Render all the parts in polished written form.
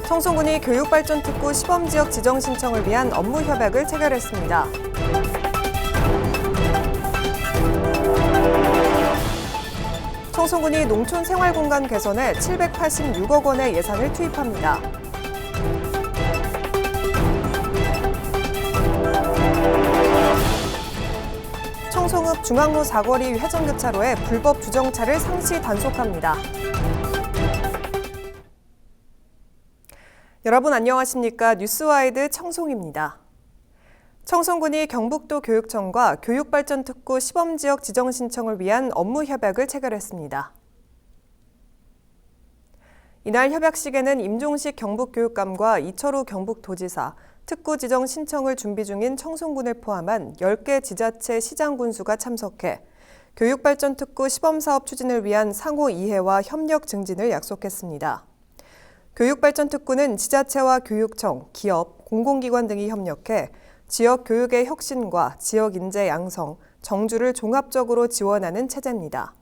청송군이 교육발전특구 시범지역 지정 신청을 위한 업무 협약을 체결했습니다. 청송군이 농촌 생활공간 개선에 786억 원의 예산을 투입합니다. 청송읍 중앙로 사거리 회전교차로에 불법 주정차를 상시 단속합니다. 여러분 안녕하십니까? 뉴스와이드 청송입니다. 청송군이 경북도 교육청과 교육발전특구 시범지역 지정 신청을 위한 업무 협약을 체결했습니다. 이날 협약식에는 임종식 경북교육감과 이철우 경북도지사, 특구 지정 신청을 준비 중인 청송군을 포함한 10개 지자체 시장 군수가 참석해 교육발전특구 시범사업 추진을 위한 상호 이해와 협력 증진을 약속했습니다. 교육발전특구는 지자체와 교육청, 기업, 공공기관 등이 협력해 지역 교육의 혁신과 지역 인재 양성, 정주를 종합적으로 지원하는 체제입니다.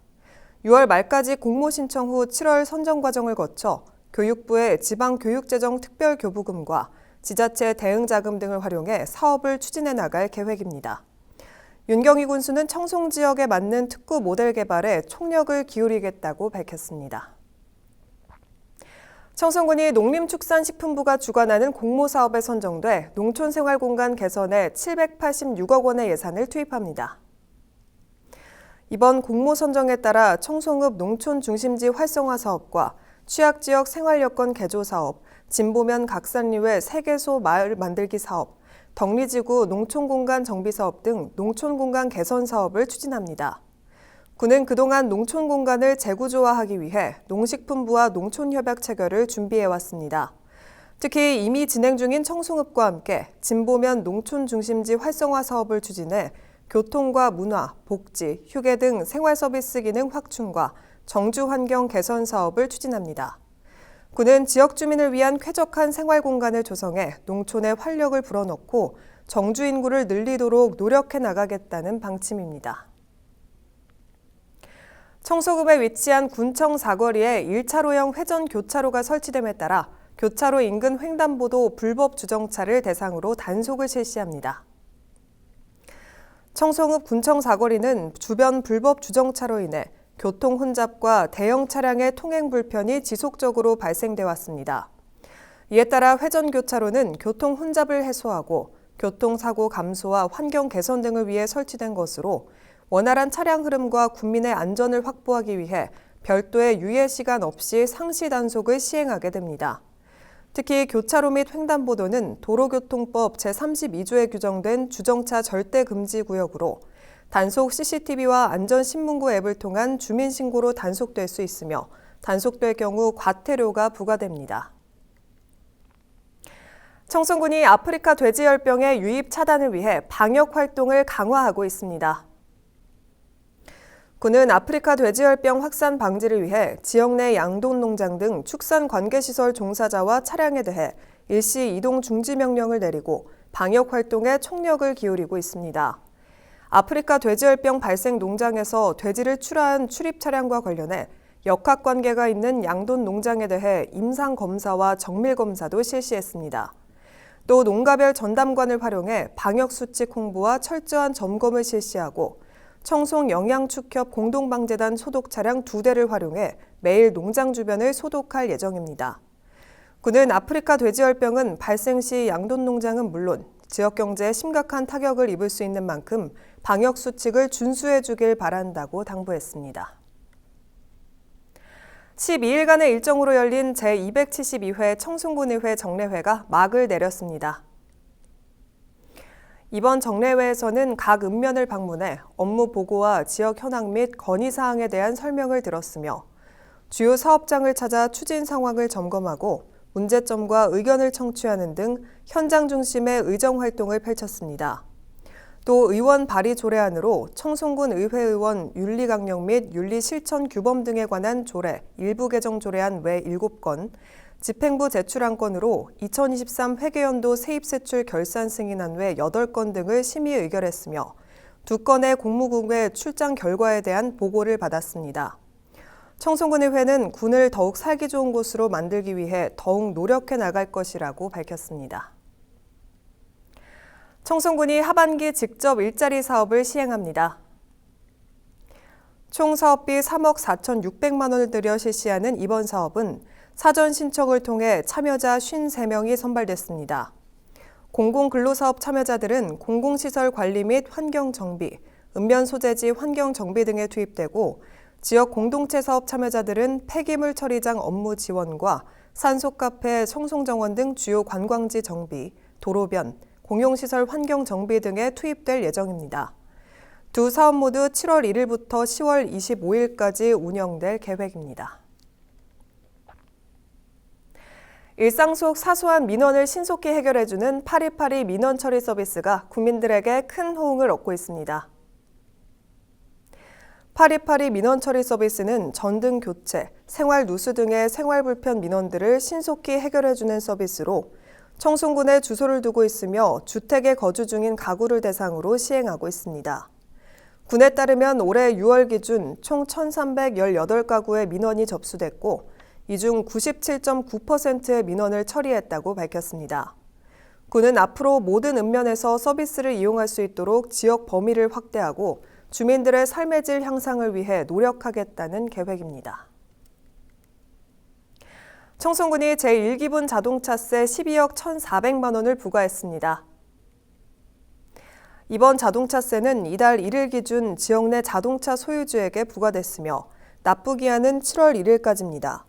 6월 말까지 공모 신청 후 7월 선정 과정을 거쳐 교육부의 지방교육재정특별교부금과 지자체 대응자금 등을 활용해 사업을 추진해 나갈 계획입니다. 윤경희 군수는 청송 지역에 맞는 특구 모델 개발에 총력을 기울이겠다고 밝혔습니다. 청송군이 농림축산식품부가 주관하는 공모사업에 선정돼 농촌생활공간 개선에 786억 원의 예산을 투입합니다. 이번 공모 선정에 따라 청송읍 농촌중심지 활성화 사업과 취약지역 생활여건 개조 사업, 진보면 각산리외 세계소 마을 만들기 사업, 덕리지구 농촌공간 정비 사업 등 농촌공간 개선 사업을 추진합니다. 군은 그동안 농촌공간을 재구조화하기 위해 농식품부와 농촌협약 체결을 준비해왔습니다. 특히 이미 진행 중인 청송읍과 함께 진보면 농촌중심지 활성화 사업을 추진해 교통과 문화, 복지, 휴게 등 생활서비스 기능 확충과 정주환경 개선 사업을 추진합니다. 군은 지역 주민을 위한 쾌적한 생활공간을 조성해 농촌에 활력을 불어넣고 정주 인구를 늘리도록 노력해 나가겠다는 방침입니다. 청송읍에 위치한 군청 사거리에 1차로형 회전 교차로가 설치됨에 따라 교차로 인근 횡단보도 불법 주정차를 대상으로 단속을 실시합니다. 청송읍 군청 사거리는 주변 불법 주정차로 인해 교통 혼잡과 대형 차량의 통행 불편이 지속적으로 발생돼 왔습니다. 이에 따라 회전 교차로는 교통 혼잡을 해소하고 교통사고 감소와 환경 개선 등을 위해 설치된 것으로 원활한 차량 흐름과 국민의 안전을 확보하기 위해 별도의 유예 시간 없이 상시 단속을 시행하게 됩니다. 특히 교차로 및 횡단보도는 도로교통법 제32조에 규정된 주정차 절대 금지 구역으로 단속 CCTV와 안전신문고 앱을 통한 주민신고로 단속될 수 있으며 단속될 경우 과태료가 부과됩니다. 청송군이 아프리카 돼지열병의 유입 차단을 위해 방역 활동을 강화하고 있습니다. 군은 아프리카 돼지열병 확산 방지를 위해 지역 내 양돈 농장 등 축산 관계시설 종사자와 차량에 대해 일시 이동 중지 명령을 내리고 방역 활동에 총력을 기울이고 있습니다. 아프리카 돼지열병 발생 농장에서 돼지를 출하한 출입 차량과 관련해 역학관계가 있는 양돈 농장에 대해 임상검사와 정밀검사도 실시했습니다. 또 농가별 전담관을 활용해 방역수칙 홍보와 철저한 점검을 실시하고 청송영양축협 공동방재단 소독 차량 2대를 활용해 매일 농장 주변을 소독할 예정입니다. 군은 아프리카 돼지열병은 발생 시 양돈 농장은 물론 지역 경제에 심각한 타격을 입을 수 있는 만큼 방역 수칙을 준수해 주길 바란다고 당부했습니다. 12일간의 일정으로 열린 제272회 청송군의회 정례회가 막을 내렸습니다. 이번 정례회에서는 각 읍면을 방문해 업무 보고와 지역 현황 및 건의사항에 대한 설명을 들었으며 주요 사업장을 찾아 추진 상황을 점검하고 문제점과 의견을 청취하는 등 현장 중심의 의정활동을 펼쳤습니다. 또 의원 발의 조례안으로 청송군 의회의원 윤리강령 및 윤리실천 규범 등에 관한 조례, 일부 개정 조례안 외 7건, 집행부 제출안 건으로 2023 회계연도 세입세출 결산 승인안 외 8건 등을 심의 의결했으며 2건의 공무국의 출장 결과에 대한 보고를 받았습니다. 청송군의회는 군을 더욱 살기 좋은 곳으로 만들기 위해 더욱 노력해 나갈 것이라고 밝혔습니다. 청송군이 하반기 직접 일자리 사업을 시행합니다. 총 사업비 3억 4,600만 원을 들여 실시하는 이번 사업은 사전 신청을 통해 참여자 53명이 선발됐습니다. 공공근로사업 참여자들은 공공시설 관리 및 환경정비, 읍면소재지 환경정비 등에 투입되고 지역 공동체 사업 참여자들은 폐기물 처리장 업무 지원과 산소카페, 청송정원 등 주요 관광지 정비, 도로변, 공용시설 환경 정비 등에 투입될 예정입니다. 두 사업 모두 7월 1일부터 10월 25일까지 운영될 계획입니다. 일상 속 사소한 민원을 신속히 해결해주는 파리파리 민원 처리 서비스가 국민들에게 큰 호응을 얻고 있습니다. 파리파리 민원 처리 서비스는 전등 교체, 생활 누수 등의 생활 불편 민원들을 신속히 해결해주는 서비스로 청송군에 주소를 두고 있으며 주택에 거주 중인 가구를 대상으로 시행하고 있습니다. 군에 따르면 올해 6월 기준 총 1,318가구의 민원이 접수됐고 이 중 97.9%의 민원을 처리했다고 밝혔습니다. 군은 앞으로 모든 읍면에서 서비스를 이용할 수 있도록 지역 범위를 확대하고 주민들의 삶의 질 향상을 위해 노력하겠다는 계획입니다. 청송군이 제1기분 자동차세 12억 1,400만 원을 부과했습니다. 이번 자동차세는 이달 1일 기준 지역 내 자동차 소유주에게 부과됐으며 납부 기한은 7월 1일까지입니다.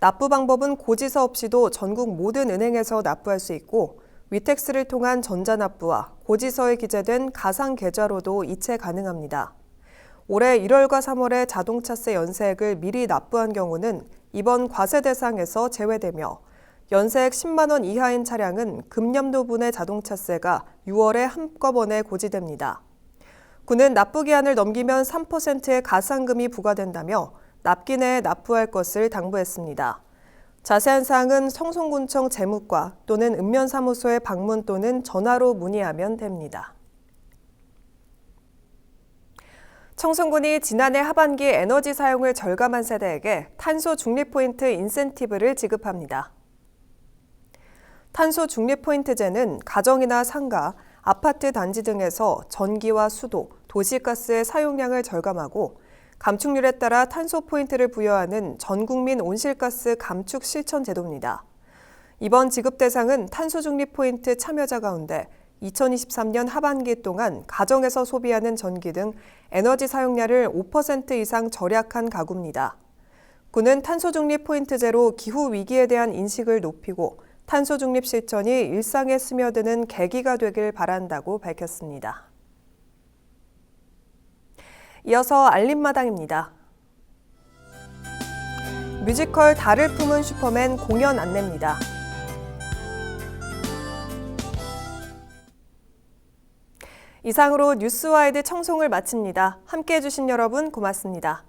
납부 방법은 고지서 없이도 전국 모든 은행에서 납부할 수 있고 위택스를 통한 전자납부와 고지서에 기재된 가상계좌로도 이체 가능합니다. 올해 1월과 3월에 자동차세 연세액을 미리 납부한 경우는 이번 과세 대상에서 제외되며 연세액 10만 원 이하인 차량은 금년도분의 자동차세가 6월에 한꺼번에 고지됩니다. 군은 납부 기한을 넘기면 3%의 가상금이 부과된다며 납기 내에 납부할 것을 당부했습니다. 자세한 사항은 청송군청 재무과 또는 읍면사무소에 방문 또는 전화로 문의하면 됩니다. 청송군이 지난해 하반기 에너지 사용을 절감한 세대에게 탄소 중립 포인트 인센티브를 지급합니다. 탄소 중립 포인트제는 가정이나 상가, 아파트 단지 등에서 전기와 수도, 도시가스의 사용량을 절감하고 감축률에 따라 탄소 포인트를 부여하는 전국민 온실가스 감축 실천 제도입니다. 이번 지급 대상은 탄소 중립 포인트 참여자 가운데 2023년 하반기 동안 가정에서 소비하는 전기 등 에너지 사용량을 5% 이상 절약한 가구입니다. 군은 탄소 중립 포인트제로 기후 위기에 대한 인식을 높이고 탄소 중립 실천이 일상에 스며드는 계기가 되길 바란다고 밝혔습니다. 이어서 알림마당입니다. 뮤지컬 달을 품은 슈퍼맨 공연 안내입니다. 이상으로 뉴스와이드 청송을 마칩니다. 함께해 주신 여러분 고맙습니다.